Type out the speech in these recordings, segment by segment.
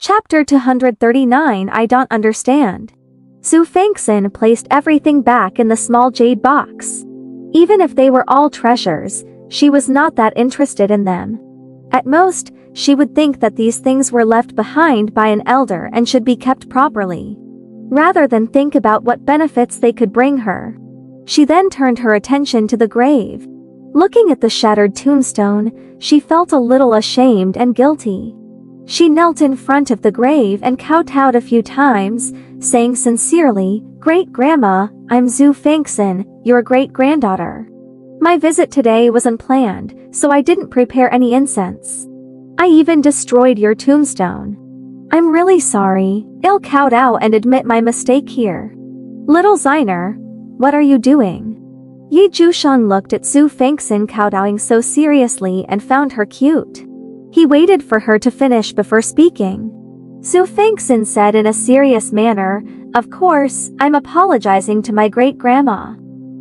Chapter 239 I Don't Understand. Xue Fanxin placed everything back in the small jade box. Even if they were all treasures, she was not that interested in them. At most, she would think that these things were left behind by an elder and should be kept properly, rather than think about what benefits they could bring her. She then turned her attention to the grave. Looking at the shattered tombstone, she felt a little ashamed and guilty. She knelt in front of the grave and kowtowed a few times, saying sincerely, "Great-grandma, I'm Xue Fanxin, your great-granddaughter. My visit today was unplanned, so I didn't prepare any incense. I even destroyed your tombstone. I'm really sorry. I'll kowtow and admit my mistake here." "Little Ziner, what are you doing?" Jiushang looked at Xue Fanxin kowtowing so seriously and found her cute. He waited for her to finish before speaking. Xue Fanxin said in a serious manner, "Of course, I'm apologizing to my great-grandma.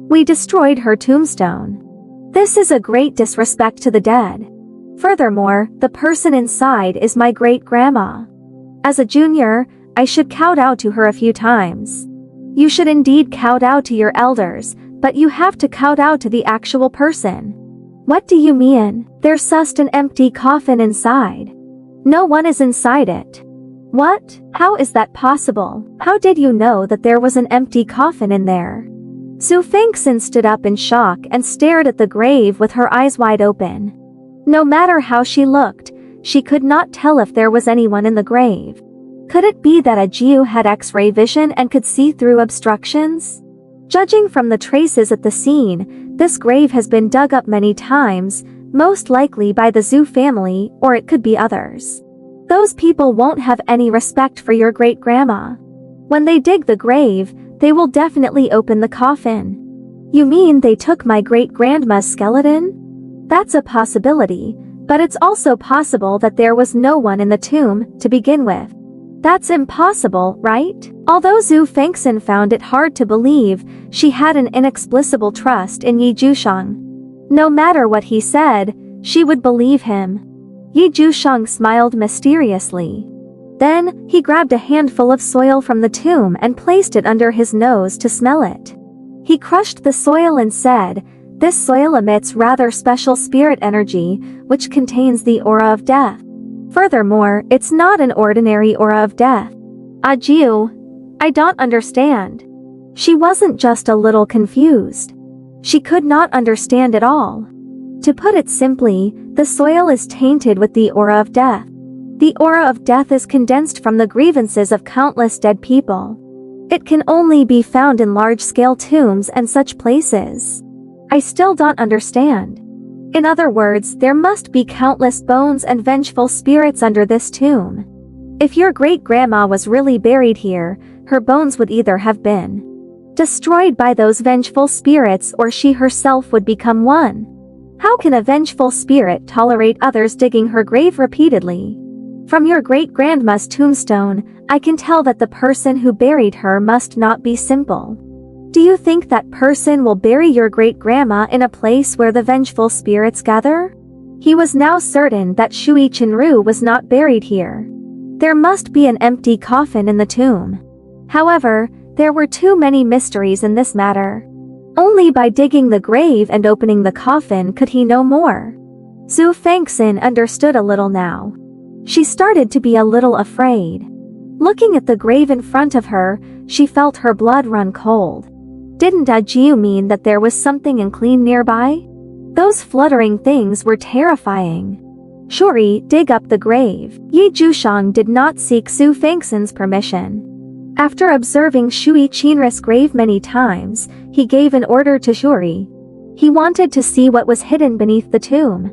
We destroyed her tombstone. This is a great disrespect to the dead. Furthermore, the person inside is my great-grandma. As a junior, I should kowtow to her a few times." "You should indeed kowtow to your elders, but you have to kowtow to the actual person." "What do you mean? There's just an empty coffin inside. No one is inside it." "What? How is that possible? How did you know that there was an empty coffin in there?" Xue Fanxin stood up in shock and stared at the grave with her eyes wide open. No matter how she looked, she could not tell if there was anyone in the grave. Could it be that a Jiu had X-ray vision and could see through obstructions? Judging from the traces at the scene, this grave has been dug up many times, most likely by the Xue family, or it could be others. Those people won't have any respect for your great-grandma. When they dig the grave, they will definitely open the coffin. "You mean they took my great-grandma's skeleton?" "That's a possibility, but it's also possible that there was no one in the tomb to begin with." "That's impossible, right?" Although Xue Fanxin found it hard to believe, she had an inexplicable trust in Jiushang. No matter what he said, she would believe him. Jiushang smiled mysteriously. Then, he grabbed a handful of soil from the tomb and placed it under his nose to smell it. He crushed the soil and said, "This soil emits rather special spirit energy, which contains the aura of death. Furthermore, it's not an ordinary aura of death." "Jiu, I don't understand." She wasn't just a little confused. She could not understand at all. To put it simply, the soil is tainted with the aura of death. The aura of death is condensed from the grievances of countless dead people. It can only be found in large-scale tombs and such places. "I still don't understand." In other words, there must be countless bones and vengeful spirits under this tomb. If your great-grandma was really buried here, her bones would either have been destroyed by those vengeful spirits or she herself would become one. How can a vengeful spirit tolerate others digging her grave repeatedly? From your great-grandma's tombstone, I can tell that the person who buried her must not be simple. Do you think that person will bury your great-grandma in a place where the vengeful spirits gather? He was now certain that Shui Chenru was not buried here. There must be an empty coffin in the tomb. However, there were too many mysteries in this matter. Only by digging the grave and opening the coffin could he know more. Xue Fanxin understood a little now. She started to be a little afraid. Looking at the grave in front of her, she felt her blood run cold. Didn't Jiu mean that there was something unclean nearby? Those fluttering things were terrifying. "Shuri, dig up the grave." Jiushang did not seek Xue Fanxin's permission. After observing Shui Chenru's grave many times, he gave an order to Shuri. He wanted to see what was hidden beneath the tomb.